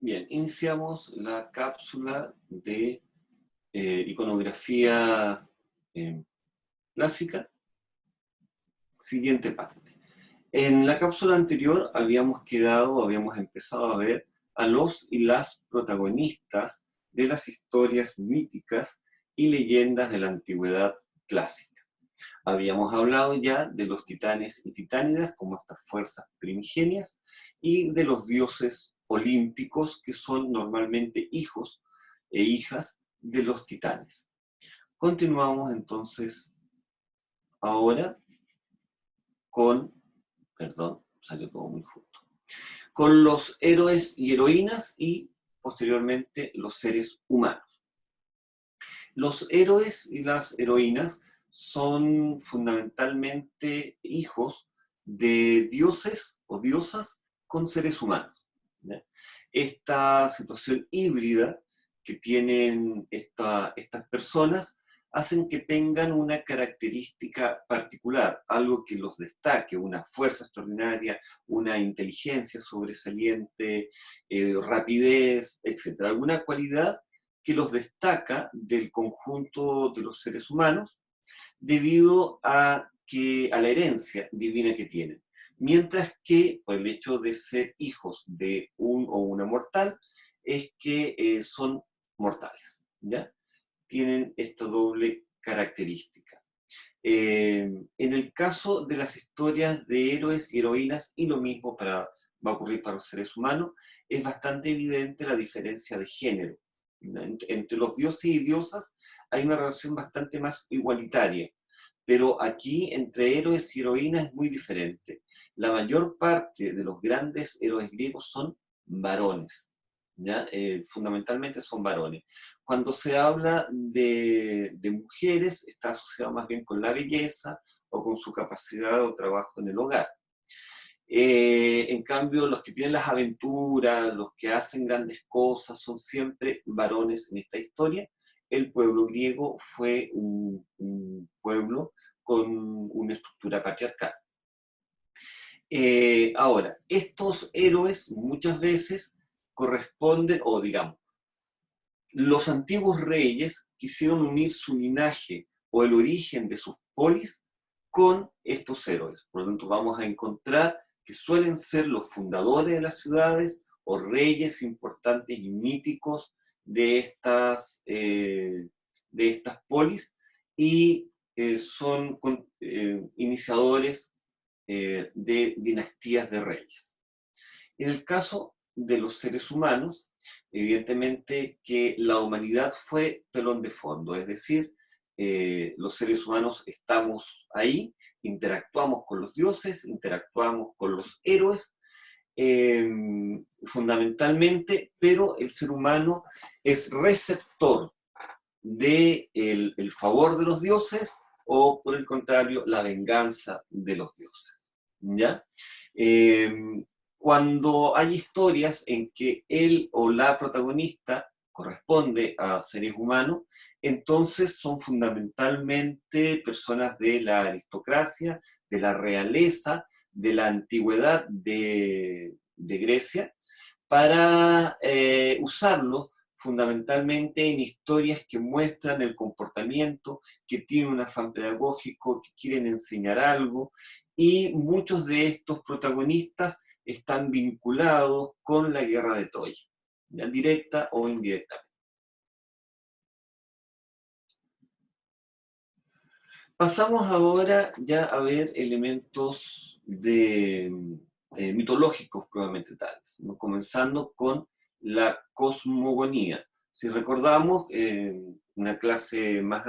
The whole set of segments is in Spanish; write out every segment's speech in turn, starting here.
Bien, iniciamos la cápsula de iconografía eh, clásica. Siguiente parte. En la cápsula anterior habíamos empezado a ver a los y las protagonistas de las historias míticas y leyendas de la antigüedad clásica. Habíamos hablado ya de los titanes y titánidas como estas fuerzas primigenias y de los dioses olímpicos que son normalmente hijos e hijas de los titanes. Continuamos entonces ahora con, perdón, salió todo muy justo, con los héroes y heroínas y posteriormente los seres humanos. Los héroes y las heroínas son fundamentalmente hijos de dioses o diosas con seres humanos, ¿ya? Esta situación híbrida que tienen estas personas hacen que tengan una característica particular, algo que los destaque, una fuerza extraordinaria, una inteligencia sobresaliente, rapidez, etc. Alguna cualidad que los destaca del conjunto de los seres humanos debido a la herencia divina que tienen. Mientras que, por el hecho de ser hijos de un o una mortal, es que son mortales, ¿ya? Tienen esta doble característica. En el caso de las historias de héroes y heroínas, y lo mismo va a ocurrir para los seres humanos, es bastante evidente la diferencia de género. Entre los dioses y diosas hay una relación bastante más igualitaria, pero aquí entre héroes y heroínas es muy diferente. La mayor parte de los grandes héroes griegos son varones, ¿ya? Fundamentalmente son varones. Cuando se habla de mujeres, está asociado más bien con la belleza o con su capacidad o trabajo en el hogar. En cambio, los que tienen las aventuras, los que hacen grandes cosas, son siempre varones en esta historia. El pueblo griego fue un pueblo con una estructura patriarcal. Ahora, estos héroes muchas veces corresponden, o digamos, los antiguos reyes quisieron unir su linaje o el origen de sus polis con estos héroes. Por lo tanto, vamos a encontrar que suelen ser los fundadores de las ciudades o reyes importantes y míticos de estas polis y son iniciadores de dinastías de reyes. En el caso de los seres humanos, evidentemente que la humanidad fue telón de fondo, es decir, los seres humanos estamos ahí, interactuamos con los dioses, interactuamos con los héroes, eh, fundamentalmente, pero el ser humano es receptor del favor de los dioses o, por el contrario, la venganza de los dioses, ¿ya? Eh, Cuando hay historias en que él o la protagonista corresponde a seres humanos, entonces son fundamentalmente personas de la aristocracia, de la realeza, de la antigüedad de Grecia, para usarlos fundamentalmente en historias que muestran el comportamiento, que tienen un afán pedagógico, que quieren enseñar algo, y muchos de estos protagonistas están vinculados con la guerra de Troya, ¿ya? Directa o indirectamente. Pasamos ahora ya a ver elementos mitológicos probablemente tales, ¿no? Comenzando con la cosmogonía. Si recordamos, en una clase más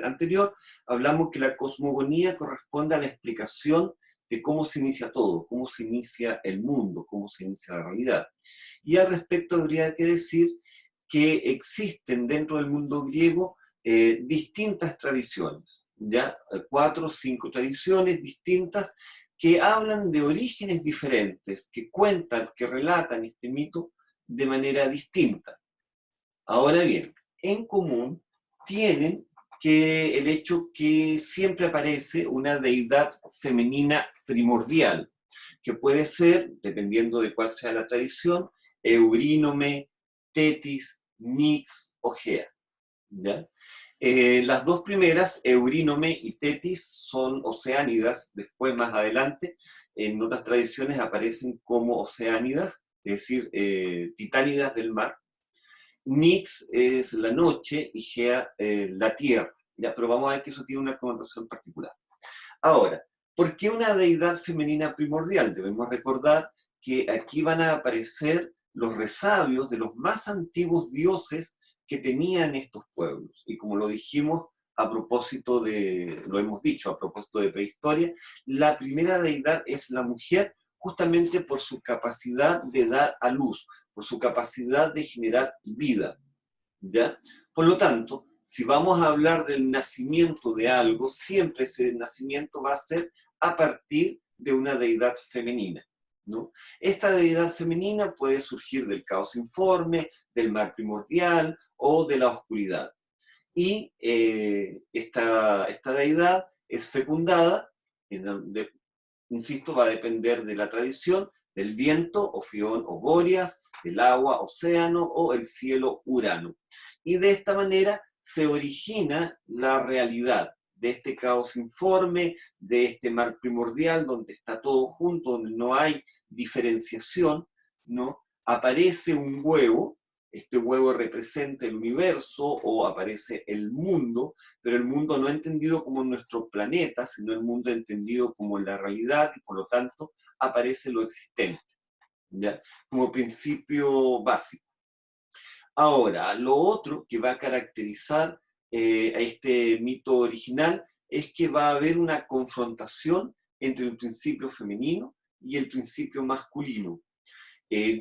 anterior, hablamos que la cosmogonía corresponde a la explicación de cómo se inicia todo, cómo se inicia el mundo, cómo se inicia la realidad. Y al respecto habría que decir que existen dentro del mundo griego distintas tradiciones, ya 4 o 5 tradiciones distintas que hablan de orígenes diferentes, que cuentan, que relatan este mito de manera distinta. Ahora bien, en común tienen que el hecho que siempre aparece una deidad femenina primordial, que puede ser, dependiendo de cuál sea la tradición, Eurínome, Tetis, Nix o Gea. ¿Ya? Las dos primeras, Eurínome y Tetis, son oceánidas. Después, más adelante, en otras tradiciones aparecen como oceánidas, es decir, titánidas del mar. Nix es la noche y Gea la tierra. ¿Ya? Pero vamos a ver que eso tiene una connotación particular. Ahora, ¿por qué una deidad femenina primordial? Debemos recordar que aquí van a aparecer los resabios de los más antiguos dioses que tenían estos pueblos. Y como lo dijimos a propósito lo hemos dicho, a propósito de prehistoria, la primera deidad es la mujer, justamente por su capacidad de dar a luz, por su capacidad de generar vida. ¿Ya? Por lo tanto, si vamos a hablar del nacimiento de algo, siempre ese nacimiento va a ser a partir de una deidad femenina, ¿no? Esta deidad femenina puede surgir del caos informe, del mar primordial o de la oscuridad. Y esta deidad es fecundada, insisto, va a depender de la tradición, del viento, Ofión o Bóreas, del agua, Océano, o el cielo, Urano. Y de esta manera se origina la realidad de este caos informe, de este mar primordial, donde está todo junto, donde no hay diferenciación, ¿no? Aparece un huevo, este huevo representa el universo o aparece el mundo, pero el mundo no entendido como nuestro planeta, sino el mundo entendido como la realidad y por lo tanto aparece lo existente, ¿ya? Como principio básico. Ahora, lo otro que va a caracterizar a este mito original es que va a haber una confrontación entre el principio femenino y el principio masculino,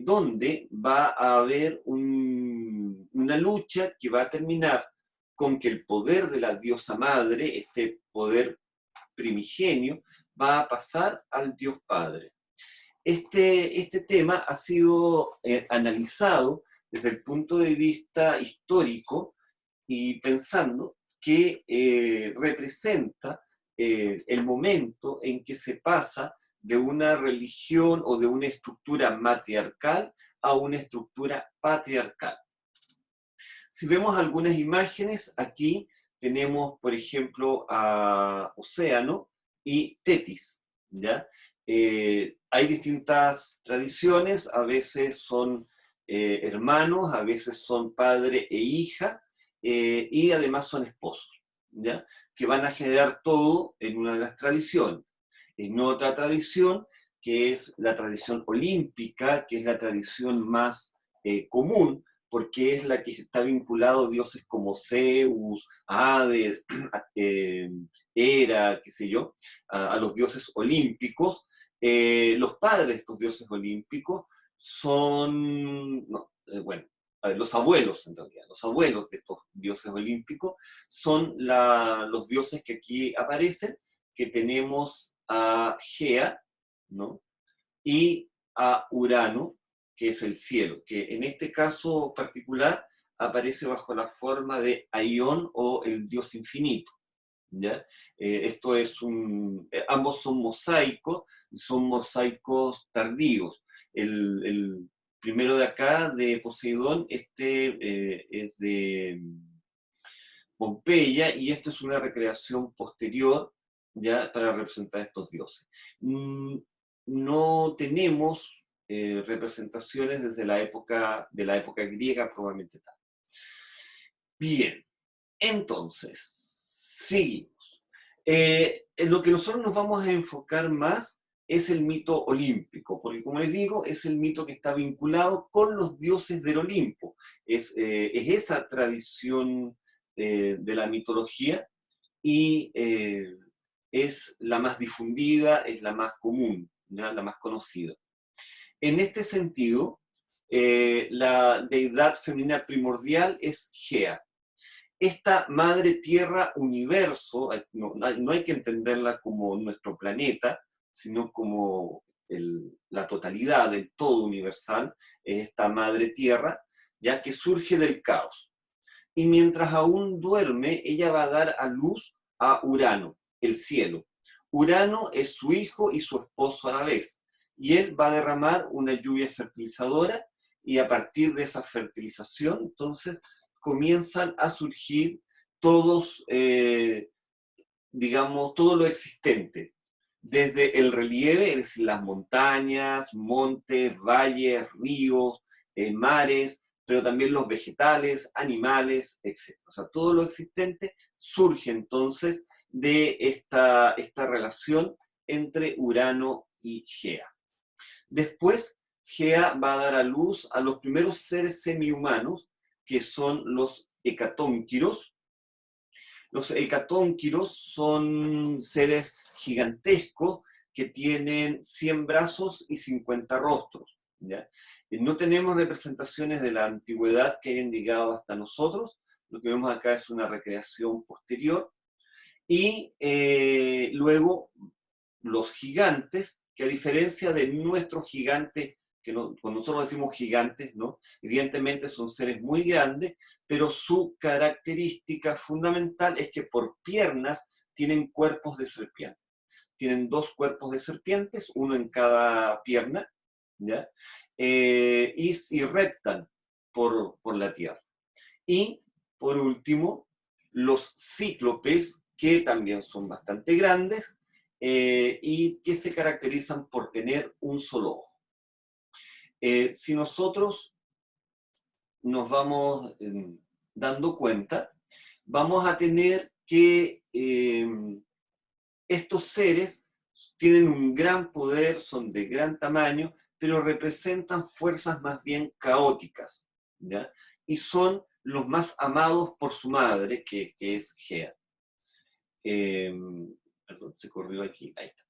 donde va a haber una lucha que va a terminar con que el poder de la diosa madre, este poder primigenio, va a pasar al dios padre. Este tema ha sido analizado desde el punto de vista histórico y pensando que representa el momento en que se pasa de una religión o de una estructura matriarcal a una estructura patriarcal. Si vemos algunas imágenes, aquí tenemos, por ejemplo, a Océano y Tetis, ¿ya? Hay distintas tradiciones, a veces son hermanos, a veces son padre e hija, y además son esposos, ¿ya? Que van a generar todo en una de las tradiciones. En otra tradición, que es la tradición olímpica, que es la tradición más común, porque es la que está vinculado a dioses como Zeus, Hades, Hera, qué sé yo, a los dioses olímpicos. Los padres de estos dioses olímpicos son, no, bueno, los abuelos en realidad, los abuelos de estos dioses olímpicos son los dioses que aquí aparecen, que tenemos a Gea, ¿no? Y a Urano, que es el cielo, que en este caso particular aparece bajo la forma de Aión o el dios infinito. ¿Ya? Esto es ambos son mosaicos tardíos. El primero de acá, de Poseidón, es de Pompeya, y esto es una recreación posterior, ya, para representar a estos dioses. No tenemos representaciones desde de la época griega, probablemente tal. Bien, entonces, seguimos. En lo que nosotros nos vamos a enfocar más es el mito olímpico, porque como les digo, es el mito que está vinculado con los dioses del Olimpo. Es esa tradición de la mitología y es la más difundida, es la más común, ¿ya? La más conocida. En este sentido, la deidad femenina primordial es Gea. Esta madre tierra universo, no hay que entenderla como nuestro planeta, sino como la totalidad del todo universal, es esta madre tierra, ya que surge del caos. Y mientras aún duerme, ella va a dar a luz a Urano, el cielo. Urano es su hijo y su esposo a la vez, y él va a derramar una lluvia fertilizadora, y a partir de esa fertilización, entonces, comienzan a surgir todos, digamos, todo lo existente, desde el relieve, es decir, las montañas, montes, valles, ríos, mares, pero también los vegetales, animales, etc. O sea, todo lo existente surge entonces de esta relación entre Urano y Gea. Después, Gea va a dar a luz a los primeros seres semihumanos, que son los hecatónquiros. Los hecatónquiros son seres gigantescos que tienen 100 brazos y 50 rostros, ¿ya? No tenemos representaciones de la antigüedad que hayan llegado hasta nosotros. Lo que vemos acá es una recreación posterior. Y luego los gigantes, que a diferencia de nuestros gigantes, que no, cuando nosotros decimos gigantes, ¿no? Evidentemente son seres muy grandes, pero su característica fundamental es que por piernas tienen cuerpos de serpiente. Tienen 2 cuerpos de serpientes, uno en cada pierna, ¿ya? Y reptan por la tierra. Y, por último, los cíclopes, que también son bastante grandes, y que se caracterizan por tener un solo ojo. Si nosotros nos vamos dando cuenta, vamos a tener que estos seres tienen un gran poder, son de gran tamaño, pero representan fuerzas más bien caóticas, ¿ya? Y son los más amados por su madre, que es Gea. Perdón, se corrió aquí, ahí está.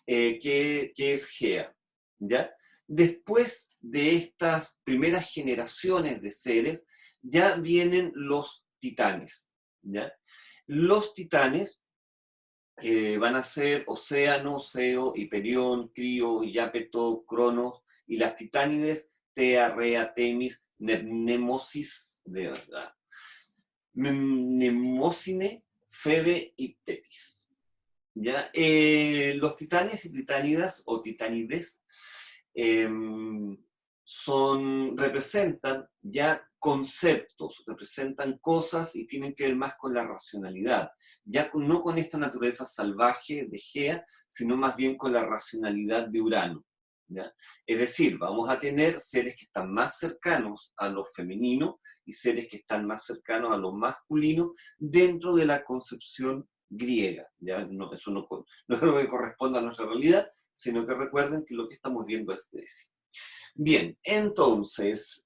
Que es Gea, ¿ya? Después de estas primeras generaciones de seres, ya vienen los titanes, ¿ya? Los titanes van a ser Océano, Seo, Hiperión, Crío, Iápeto, Cronos, y las titánides, Tea, Rea, Temis, Mnemosis, de verdad, Mnemosine, Febe y Tetis. ¿Ya? Los titanes y titánidas, o titánides, eh, representan ya conceptos, representan cosas y tienen que ver más con la racionalidad, ya no con esta naturaleza salvaje de Gea, sino más bien con la racionalidad de Urano, ¿ya? Es decir, vamos a tener seres que están más cercanos a lo femenino y seres que están más cercanos a lo masculino dentro de la concepción griega, ¿ya? No, eso no es lo que corresponde a nuestra realidad, sino que recuerden que lo que estamos viendo es Grecia. Bien, entonces,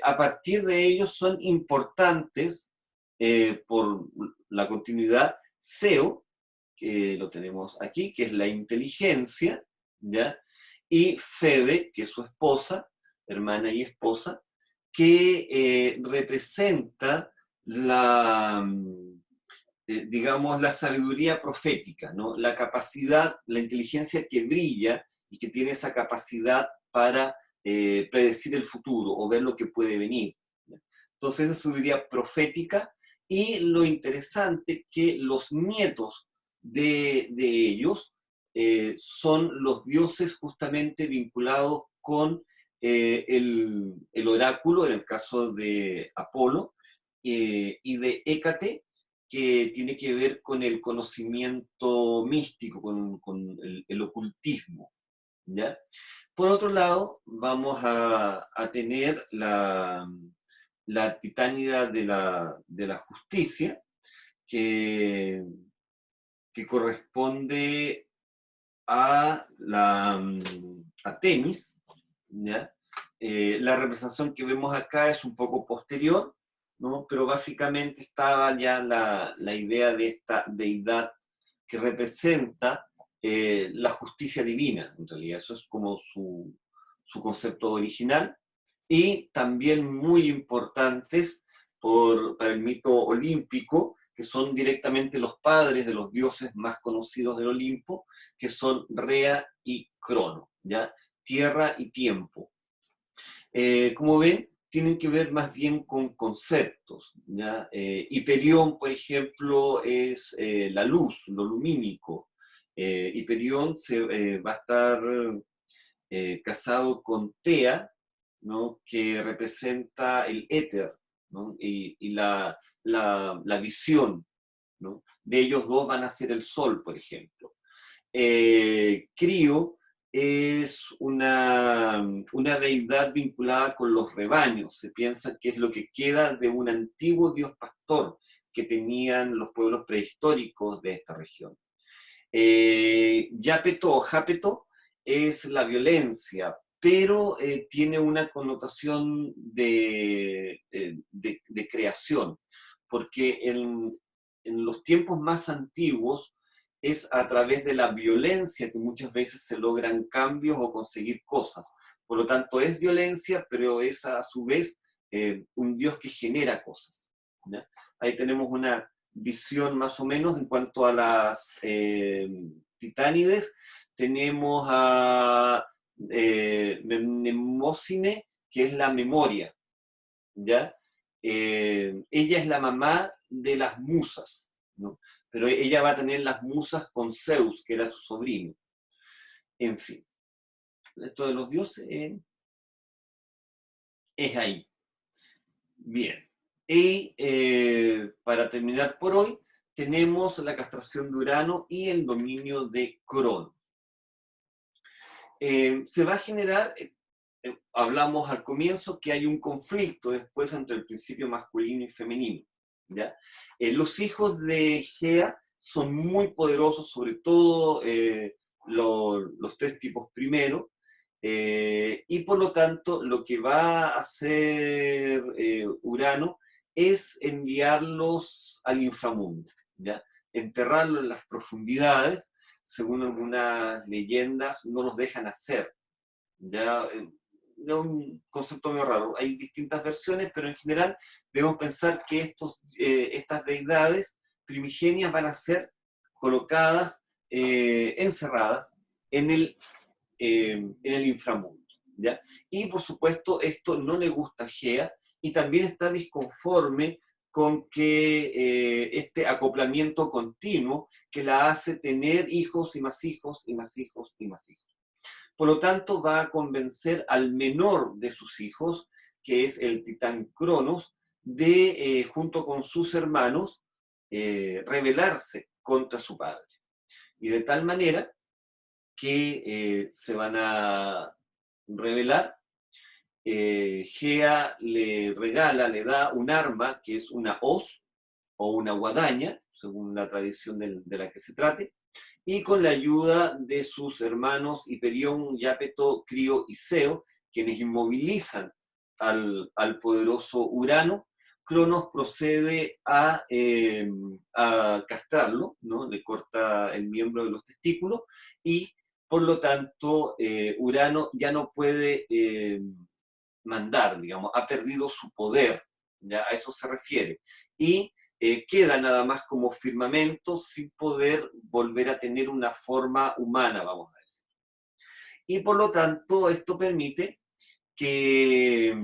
a partir de ellos son importantes, por la continuidad, Seo, que lo tenemos aquí, que es la inteligencia, ¿ya? Y Febe, que es su esposa, hermana y esposa, que representa la, digamos, la sabiduría profética, ¿no? La capacidad, la inteligencia que brilla y que tiene esa capacidad para predecir el futuro o ver lo que puede venir. Entonces, esa sabiduría profética, y lo interesante que los nietos de ellos son los dioses justamente vinculados con el oráculo, en el caso de Apolo, y de Hécate, que tiene que ver con el conocimiento místico, con el ocultismo, ¿ya? Por otro lado, vamos a tener la titánida de la justicia, que corresponde a Temis, ¿ya? La representación que vemos acá es un poco posterior, ¿no? Pero básicamente estaba ya la idea de esta deidad que representa la justicia divina, en realidad. Eso es como su concepto original. Y también muy importantes para el mito olímpico, que son directamente los padres de los dioses más conocidos del Olimpo, que son Rea y Crono, ¿ya? Tierra y tiempo. Como ven, tienen que ver más bien con conceptos, ¿ya? Hiperión, por ejemplo, es la luz, lo lumínico. Hiperión va a estar casado con Tea, ¿no? Que representa el éter, ¿no? Y la visión, ¿no? De ellos dos van a ser el sol, por ejemplo. Crío es una deidad vinculada con los rebaños. Se piensa que es lo que queda de un antiguo dios pastor que tenían los pueblos prehistóricos de esta región. Yapeto o Japeto es la violencia, pero tiene una connotación de creación, porque en los tiempos más antiguos es a través de la violencia que muchas veces se logran cambios o conseguir cosas. Por lo tanto, es violencia, pero es a su vez un Dios que genera cosas, ¿ya? Ahí tenemos una visión más o menos en cuanto a las titánides. Tenemos a Mnemósine, que es la memoria, ¿ya? Ella es la mamá de las musas, ¿no? Pero ella va a tener las musas con Zeus, que era su sobrino. En fin, esto de los dioses es ahí. Bien. Y para terminar por hoy, tenemos la castración de Urano y el dominio de Crono. Se va a generar, hablamos al comienzo, que hay un conflicto después entre el principio masculino y femenino, ¿ya? Los hijos de Gea son muy poderosos, sobre todo los tres tipos primero, y por lo tanto lo que va a hacer Urano es enviarlos al inframundo, ¿ya? Enterrarlos en las profundidades. Según algunas leyendas, no los dejan hacer. Ya es un concepto muy raro. Hay distintas versiones, pero en general debemos pensar que estas deidades primigenias van a ser colocadas, encerradas en el inframundo, ¿ya? Y por supuesto esto no le gusta a Gea y también está disconforme con que este acoplamiento continuo que la hace tener hijos y más hijos y más hijos y más hijos. Por lo tanto, va a convencer al menor de sus hijos, que es el titán Cronos, de, junto con sus hermanos, rebelarse contra su padre. Y de tal manera que se van a rebelar. Gea le regala, le da un arma que es una hoz o una guadaña, según la tradición de la que se trate, y con la ayuda de sus hermanos Hiperión, Jápeto, Crío y Seo, quienes inmovilizan al poderoso Urano, Cronos procede a castrarlo, ¿no? Le corta el miembro de los testículos y por lo tanto Urano ya no puede mandar, digamos, ha perdido su poder, ¿ya? A eso se refiere. Y queda nada más como firmamento sin poder volver a tener una forma humana, vamos a decir. Y por lo tanto esto permite que,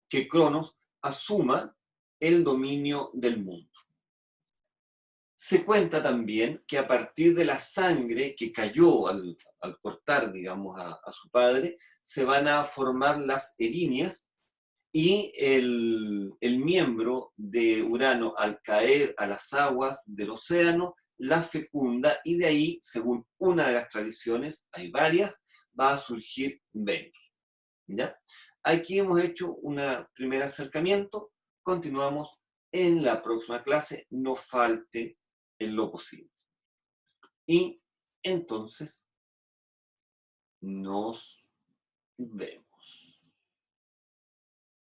que Cronos asuma el dominio del mundo. Se cuenta también que a partir de la sangre que cayó al cortar, digamos, a su padre, se van a formar las erinias y el miembro de Urano al caer a las aguas del océano la fecunda y de ahí, según una de las tradiciones, hay varias, va a surgir Venus, ¿ya? Aquí hemos hecho un primer acercamiento, continuamos en la próxima clase, no falte en lo posible. Y entonces nos vemos.